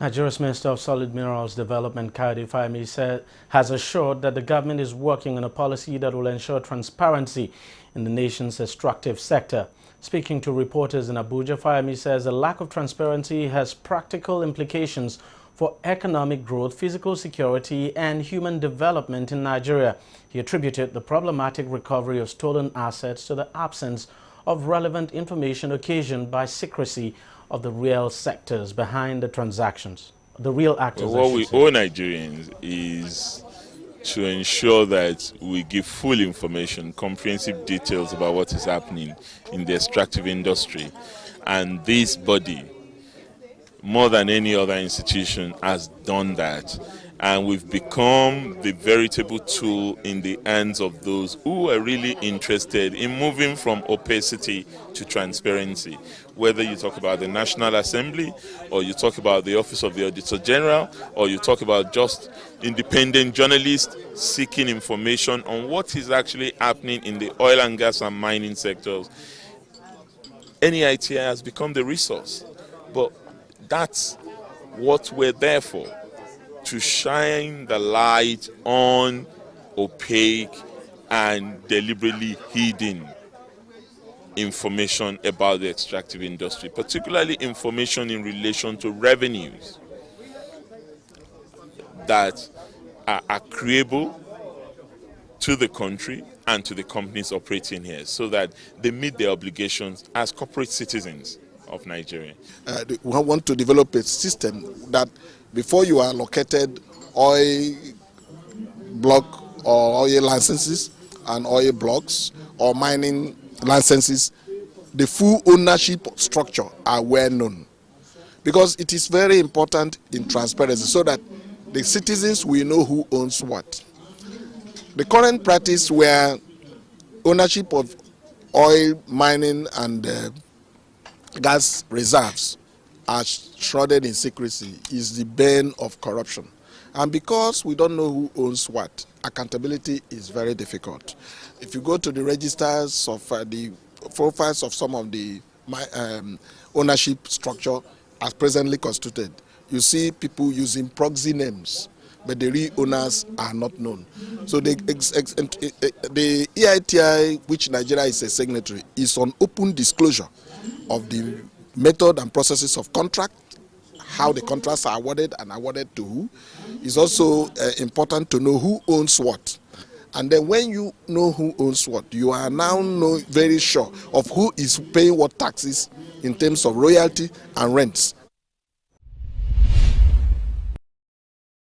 Nigeria's Minister of Solid Minerals Development, Kayode Fayemi, has assured that the government is working on a policy that will ensure transparency in the nation's extractive sector. Speaking to reporters in Abuja, Fayemi says a lack of transparency has practical implications for economic growth, physical security, and human development in Nigeria. He attributed the problematic recovery of stolen assets to the absence of relevant information occasioned by secrecy of the real sectors behind the transactions, the real actors. Well, what we owe Nigerians is to ensure that we give full information, comprehensive details about what is happening in the extractive industry. And this body, more than any other institution, has done that. And we've become the veritable tool in the hands of those who are really interested in moving from opacity to transparency. Whether you talk about the National Assembly, or you talk about the Office of the Auditor General, or you talk about just independent journalists seeking information on what is actually happening in the oil and gas and mining sectors, NEITI has become the resource. But that's what we're there for, to shine the light on opaque and deliberately hidden information about the extractive industry, particularly information in relation to revenues that are accruable to the country and to the companies operating here, so that they meet their obligations as corporate citizens of Nigeria. We want to develop a system that before you are allocated oil block or oil licenses and oil blocks or mining licenses, the full ownership structure are well known. Because it is very important in transparency so that the citizens will know who owns what. The current practice where ownership of oil mining and gas reserves are shrouded in secrecy is the bane of corruption. And because we don't know who owns what, accountability is very difficult. If you go to the registers of the profiles of some of the ownership structure as presently constituted, you see people using proxy names, but the real owners are not known. So the EITI, which Nigeria is a signatory, is on open disclosure of the method and processes of contract, how the contracts are awarded and awarded to who. It's also important to know who owns what. And then when you know who owns what, you are now very sure of who is paying what taxes in terms of royalty and rents